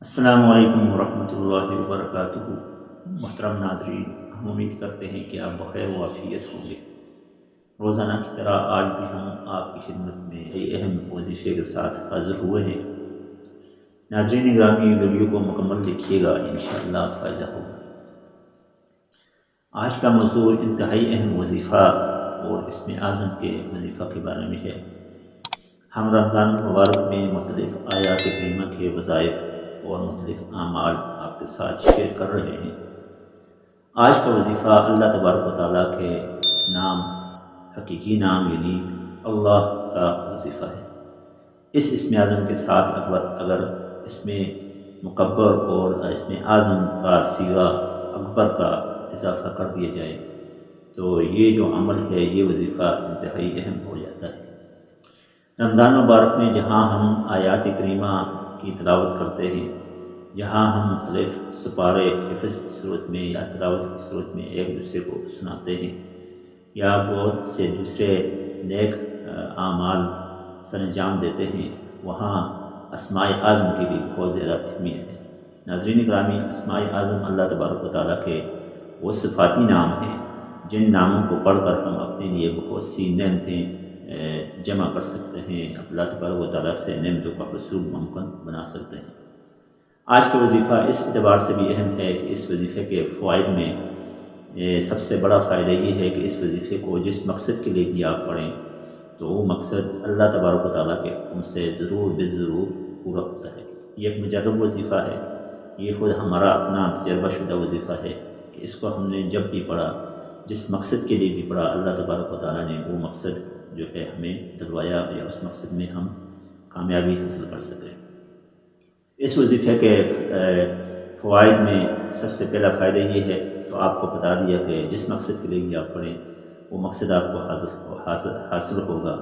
السلام علیکم ورحمۃ اللہ وبرکاتہ۔ محترم ناظرین، ہم امید کرتے ہیں کہ آپ بخیر و عافیت ہوں گے۔ روزانہ کی طرح آج بھی ہم آپ کی خدمت میں ایک اہم وظیفے کے ساتھ حاضر ہوئے ہیں۔ ناظرین گرامی، ویڈیو کو مکمل دیکھیے گا، انشاءاللہ فائدہ ہوگا۔ آج کا موضوع انتہائی اہم وظیفہ اور اسم اعظم کے وظیفہ کے بارے میں ہے۔ ہم رمضان المبارک میں مختلف آیات کریمہ کے وظائف اور مختلف اعمال آپ کے ساتھ شیئر کر رہے ہیں۔ آج کا وظیفہ اللہ تبارک و تعالیٰ کے نام، حقیقی نام یعنی اللہ کا وظیفہ ہے۔ اس اسم اعظم کے ساتھ اگر اسم مکبر اور اسم اعظم کا صیغہ اکبر کا اضافہ کر دیا جائے تو یہ جو عمل ہے، یہ وظیفہ انتہائی اہم ہو جاتا ہے۔ رمضان مبارک میں جہاں ہم آیات کریمہ کی تلاوت کرتے ہیں، جہاں ہم مختلف سپارے حفظ کی صورت میں یا تلاوت کی صورت میں ایک دوسرے کو سناتے ہیں، یا بہت سے دوسرے نیک اعمال سر انجام دیتے ہیں، وہاں اسماء اعظم کی بھی بہت زیادہ اہمیت ہے۔ ناظرین گرامی، اسماء اعظم اللہ تبارک و تعالیٰ کے وہ صفاتی نام ہیں جن ناموں کو پڑھ کر ہم اپنے لیے بہت سی نعمتیں جمع کر سکتے ہیں، اللہ تبارک و تعالیٰ سے نعمتوں کا حصول ممکن بنا سکتے ہیں۔ آج کا وظیفہ اس اعتبار سے بھی اہم ہے کہ اس وظیفے کے فوائد میں سب سے بڑا فائدہ یہ ہے کہ اس وظیفے کو جس مقصد کے لیے بھی آپ پڑھیں تو وہ مقصد اللہ تبارک و تعالیٰ کے حکم سے ضرور ضرور پورا ہوتا ہے۔ یہ ایک مجرب وظیفہ ہے، یہ خود ہمارا اپنا تجربہ شدہ وظیفہ ہے کہ اس کو ہم نے جب بھی پڑھا، جس مقصد کے لیے بھی پڑھا، اللہ تبارک و تعالیٰ نے وہ مقصد جو ہے ہمیں دلوایا یا اس مقصد میں ہم کامیابی حاصل کر سکیں۔ اس وظیفے کے فوائد میں سب سے پہلا فائدہ یہ ہے تو آپ کو بتا دیا کہ جس مقصد کے لیے بھی آپ پڑھیں وہ مقصد آپ کو حاصل ہوگا۔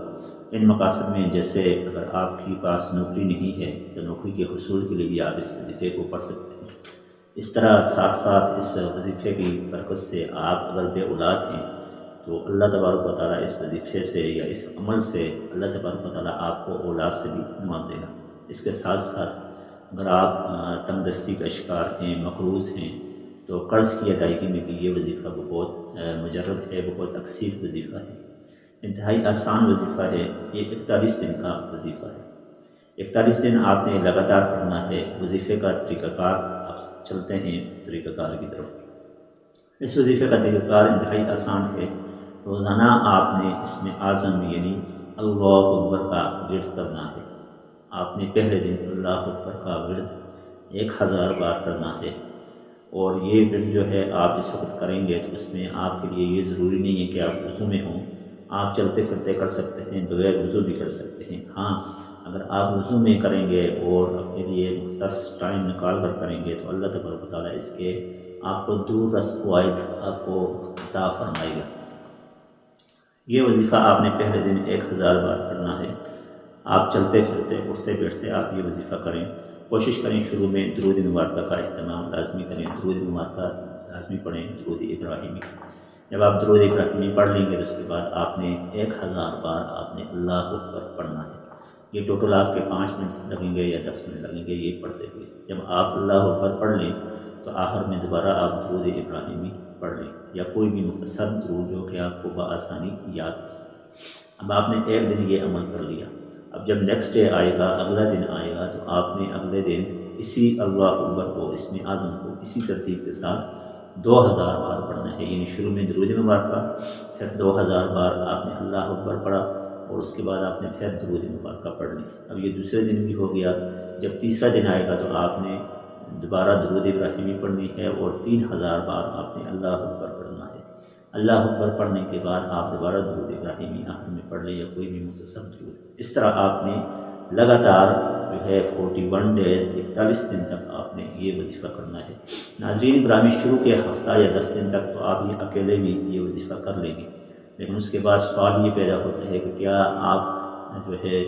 ان مقاصد میں جیسے اگر آپ کے پاس نوکری نہیں ہے تو نوکری کے حصول کے لیے بھی آپ اس وظیفے کو پڑھ سکتے ہیں۔ اس طرح ساتھ ساتھ اس وظیفے کی برکت سے آپ اگر بے اولاد ہیں تو اللہ تبارک و تعالیٰ اس وظیفے سے یا اس عمل سے اللہ تبارک و تعالیٰ آپ کو اولاد سے بھی نوازے گا۔ اس کے ساتھ ساتھ اگر آپ تنگ دستی کا شکار ہیں، مقروض ہیں، تو قرض کی ادائیگی میں بھی یہ وظیفہ بہت مجرب ہے، بہت اکثیر وظیفہ ہے، انتہائی آسان وظیفہ ہے۔ یہ 41 دن کا وظیفہ ہے۔ 41 دن آپ نے لگاتار پڑھنا ہے۔ وظیفے کا طریقہ کار آپ چلتے ہیں طریقہ کار کی طرف۔ اس وظیفے کا طریقہ کار انتہائی آسان ہے۔ روزانہ آپ نے اسم اعظم یعنی اللہ اکبر کا ورد کرنا ہے۔ آپ نے پہلے دن اللہ اکبر کا ورد 1000 بار کرنا ہے، اور یہ ورد جو ہے آپ جس وقت کریں گے تو اس میں آپ کے لیے یہ ضروری نہیں ہے کہ آپ وضو میں ہوں، آپ چلتے پھرتے کر سکتے ہیں، بغیر وضو بھی کر سکتے ہیں۔ ہاں، اگر آپ وضو میں کریں گے اور اپنے لیے مختص ٹائم نکال کر کریں گے تو اللہ تبارک و تعالیٰ اس کے آپ کو دور رس فوائد آپ کو عطا فرمائے گا۔ یہ وظیفہ آپ نے پہلے دن 1000 بار کرنا ہے۔ آپ چلتے پھرتے اٹھتے بیٹھتے آپ یہ وظیفہ کریں۔ کوشش کریں شروع میں درود مبارکہ کا اہتمام لازمی کریں، درود مبارکہ لازمی پڑھیں، درود ابراہیمی۔ جب آپ درود ابراہیمی پڑھ لیں گے تو اس کے بعد آپ نے 1000 بار آپ نے اللہ اکبر پڑھنا ہے۔ یہ ٹوٹل آپ کے 5 منٹ لگیں گے یا 10 منٹ لگیں گے یہ پڑھتے ہوئے۔ جب آپ اللہ اکبر پڑھ لیں تو آخر میں دوبارہ آپ درود ابراہیمی پڑھ لیں، یا کوئی بھی مختصر درود جو کہ آپ کو بآسانی یاد ہو سکے۔ اب آپ نے ایک دن یہ عمل کر لیا، اب جب نیکسٹ ڈے آئے گا، اگلا دن آئے گا، تو آپ نے اگلے دن اسی اللہ اکبر کو، اسم اعظم کو اسی ترتیب کے ساتھ 2000 بار پڑھنا ہے۔ یعنی شروع میں درود مبارکہ، پھر 2000 بار آپ نے اللہ اکبر پڑھا، اور اس کے بعد آپ نے پھر درود مبارکہ پڑھ لی۔ اب یہ دوسرے دن بھی ہو گیا۔ جب تیسرا دن آئے گا تو آپ نے دوبارہ درود ابراہیمی پڑھنی ہے، اور 3000 بار آپ نے اللہ اکبر پڑھنا ہے۔ اللہ اکبر پڑھنے کے بعد آپ دوبارہ درود ابراہیمی آخر میں پڑھ لیں یا کوئی بھی مختصر درود۔ اس طرح آپ نے لگاتار جو ہے 41 ڈیز 41 دن تک آپ نے یہ وظیفہ کرنا ہے۔ ناظرین گرامی، شروع کے ہفتہ یا 10 دن تک تو آپ یہ اکیلے بھی یہ وظیفہ کر لیں گے، لیکن اس کے بعد سوال یہ پیدا ہوتا ہے کہ کیا آپ جو ہے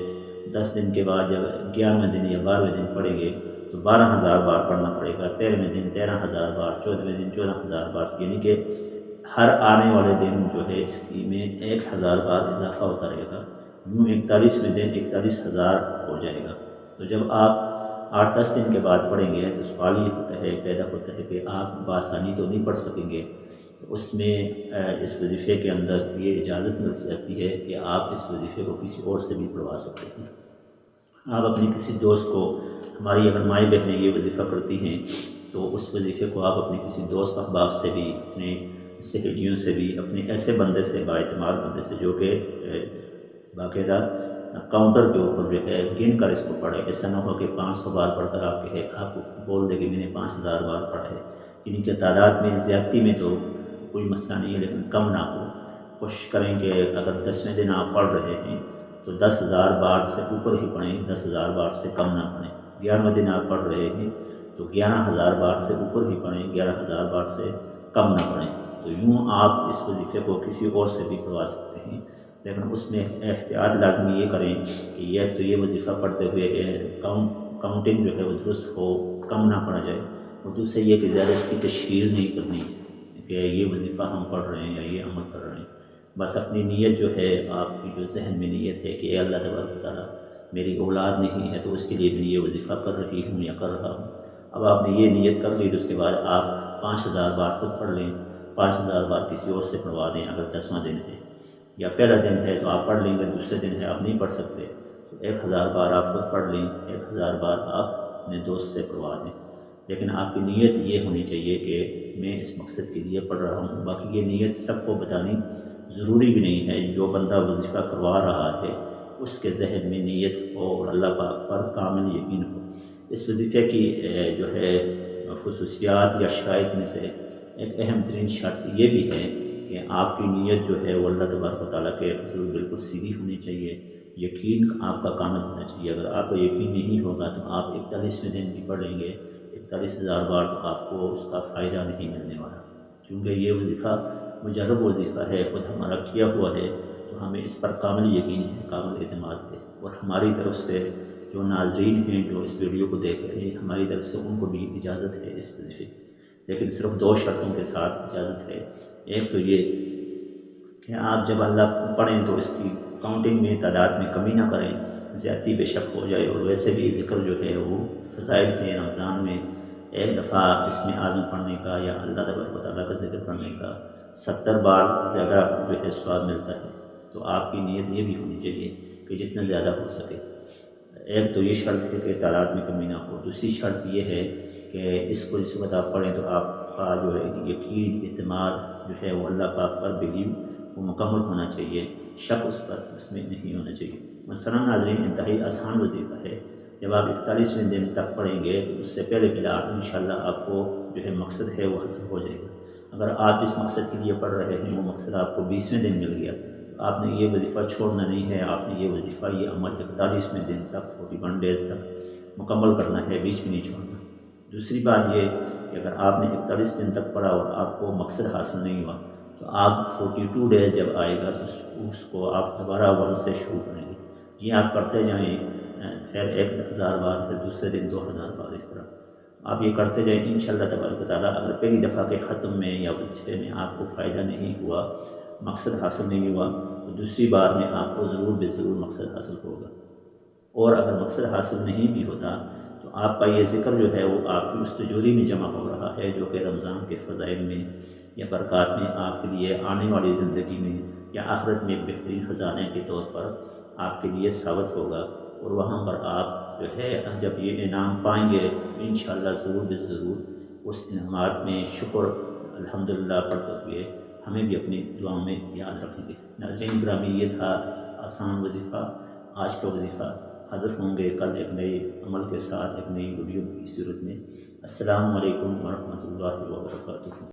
10 دن کے بعد جب 11ویں دن یا 12ویں دن پڑھیں گے تو 12000 بار پڑھنا پڑے گا، 13ویں دن 13000 بار، 14ویں دن 14000 بار، یعنی کہ ہر آنے والے دن جو ہے اس کی میں 1000 بار اضافہ ہوتا رہے گا۔ یوں 41ویں دن 41000 ہو جائے گا۔ تو جب آپ 8-10 دن کے بعد پڑھیں گے تو سوال یہ ہوتا ہے پیدا ہوتا ہے کہ آپ بآسانی تو نہیں پڑھ سکیں گے، تو اس میں اس وظیفے کے اندر یہ اجازت مل سکتی ہے کہ آپ اس وظیفے کو کسی اور سے بھی پڑھوا سکتے ہیں۔ آپ اپنے کسی دوست کو، ہماری اگر مائیں بہنیں یہ وظیفہ کرتی ہیں تو اس وظیفے کو آپ اپنے کسی دوست احباب سے بھی، اپنے سہیلیوں سے بھی، اپنے ایسے بندے سے، بااعتماد بندے سے جو کہ باقاعدہ کاؤنٹر کے اوپر جو ہے گن کر اس کو پڑھے، ایسا نہ ہو کہ 500 بار پڑھ کر آپ کو بول دے کہ میں نے 5000 بار پڑھا ہے۔ ان کی تعداد میں زیادتی میں تو کوئی مسئلہ نہیں ہے، لیکن کم نہ ہو۔ کوشش کریں کہ اگر 10ویں دن آپ پڑھ رہے ہیں تو 10,000 بار سے اوپر ہی پڑھیں، 10,000 بار سے کم نہ پڑھیں۔ 11ویں دن آپ پڑھ رہے ہیں تو 11,000 بار سے اوپر ہی پڑھیں، 11,000 بار سے کم نہ پڑھیں۔ تو یوں آپ اس وظیفے کو کسی اور سے بھی پڑھوا سکتے ہیں، لیکن اس میں احتیاط لازمی یہ کریں کہ یہ وظیفہ پڑھتے ہوئے کاؤنٹنگ جو ہے وہ درست ہو، کم نہ پڑھا جائے، اور دوسرے یہ کہ زیادہ اس کی تشہیر نہیں کرنی کہ یہ وظیفہ ہم پڑھ رہے ہیں یا یہ عمل کر رہے ہیں۔ بس اپنی نیت جو ہے، آپ کی جو ذہن میں نیت ہے کہ اے اللہ تبارک و تعالیٰ میری اولاد نہیں ہے تو اس کے لیے میں یہ وظیفہ کر رہی ہوں یا کر رہا ہوں۔ اب آپ نے یہ نیت کر لی تو اس کے بعد آپ 5,000 بار خود پڑھ لیں، 5,000 بار کسی اور سے پڑھوا دیں اگر 10واں دن ہے، یا پہلا دن ہے تو آپ پڑھ لیں گے، دوسرے دن ہے آپ نہیں پڑھ سکتے تو 1,000 بار آپ خود پڑھ لیں، 1,000 بار آپ اپنے دوست سے پڑھوا دیں۔ لیکن آپ کی نیت یہ ہونی چاہیے کہ میں اس مقصد کے لیے پڑھ رہا ہوں۔ باقی یہ نیت سب کو بتانی ضروری بھی نہیں ہے، جو بندہ وظیفہ کروا رہا ہے اس کے ذہن میں نیت ہو اور اللہ پاک پر کامل یقین ہو۔ اس وظیفے کی جو ہے خصوصیات یا شرائط میں سے ایک اہم ترین شرط یہ بھی ہے کہ آپ کی نیت جو ہے وہ اللہ تبارک و تعالیٰ کے حضور بالکل سیدھی ہونی چاہیے، یقین آپ کا کامل ہونا چاہیے۔ اگر آپ کو یقین نہیں ہوگا تو آپ 41ویں دن بھی پڑھ لیں گے 41,000 بار تو آپ کو اس کا فائدہ نہیں ملنے والا، چونکہ یہ وظیفہ مجرب وظیفہ ہے، خود ہمارا کیا ہوا ہے، تو ہمیں اس پر کامل یقین ہے، کامل اعتماد ہے، اور ہماری طرف سے جو ناظرین ہیں جو اس ویڈیو کو دیکھ رہے ہیں، ہماری طرف سے ان کو بھی اجازت ہے اس وظیفے کی، لیکن صرف 2 شرطوں کے ساتھ اجازت ہے۔ ایک تو یہ کہ آپ جب اللہ پڑھیں تو اس کی کاؤنٹنگ میں، تعداد میں کمی نہ کریں، زیادتی بے شک ہو جائے، اور ویسے بھی ذکر جو ہے وہ فضائل میں رمضان میں ایک دفعہ اسم اعظم پڑھنے کا یا اللہ تبارک و تعالیٰ کا ذکر کرنے کا 70 بار زیادہ جو ہے ثواب ملتا ہے۔ تو آپ کی نیت یہ بھی ہونی چاہیے کہ جتنا زیادہ ہو سکے۔ ایک تو یہ شرط ہے کہ تعداد میں کمی نہ ہو، دوسری شرط یہ ہے کہ اس کو جس وقت آپ پڑھیں تو آپ کا جو ہے یقین، اعتماد جو ہے وہ اللہ پاک پر بلیو وہ مکمل ہونا چاہیے، شک اس میں نہیں ہونا چاہیے۔ مثلاً ناظرین انتہائی آسان وظیفہ ہے، جب آپ 41ویں دن تک پڑھیں گے تو اس سے پہلے انشاءاللہ آپ کو جو ہے مقصد ہے وہ حاصل ہو جائے گا۔ اگر آپ جس مقصد کے لیے پڑھ رہے ہیں وہ مقصد آپ کو 20ویں دن مل گیا، آپ نے یہ وظیفہ چھوڑنا نہیں ہے، آپ نے یہ وظیفہ، یہ عمل 41ویں دن تک 41 ڈیز تک مکمل کرنا ہے، بیچ میں نہیں چھوڑنا۔ دوسری بات یہ کہ اگر آپ نے 41 دن تک پڑھا اور آپ کو مقصد حاصل نہیں ہوا تو آپ 42 ڈیز جب آئے گا تو اس کو آپ دوبارہ 1 سے شروع کریں گے۔ یہ آپ کرتے جائیں، پھر 1,000 بار، پھر دوسرے دن 2,000 بار، اس طرح آپ یہ کرتے جائیں انشاءاللہ تبارک و تعالیٰ۔ اگر پہلی دفعہ کے ختم میں یا وظیفے میں آپ کو فائدہ نہیں ہوا، مقصد حاصل نہیں ہوا، تو دوسری بار میں آپ کو ضرور بے ضرور مقصد حاصل ہوگا۔ اور اگر مقصد حاصل نہیں بھی ہوتا تو آپ کا یہ ذکر جو ہے وہ آپ کی اس تجوری میں جمع ہو رہا ہے، جو کہ رمضان کے فضائل میں یا برکات میں آپ کے لیے آنے والی زندگی میں یا آخرت میں ایک بہترین خزانے کے طور پر آپ کے لیے ثابت ہوگا، اور وہاں پر آپ جو ہے جب یہ انعام پائیں گے انشاءاللہ ضرور بے ضرور اس انعامات میں شکر الحمدللہ پڑھتے ہوئے ہمیں بھی اپنی دعاؤں میں یاد رکھیں گے۔ ناظرین گرامی، یہ تھا آسان وظیفہ، آج کا وظیفہ۔ حاضر ہوں گے کل ایک نئے عمل کے ساتھ، ایک نئی ویڈیو کی صورت میں۔ السلام علیکم ورحمۃ اللہ وبرکاتہ۔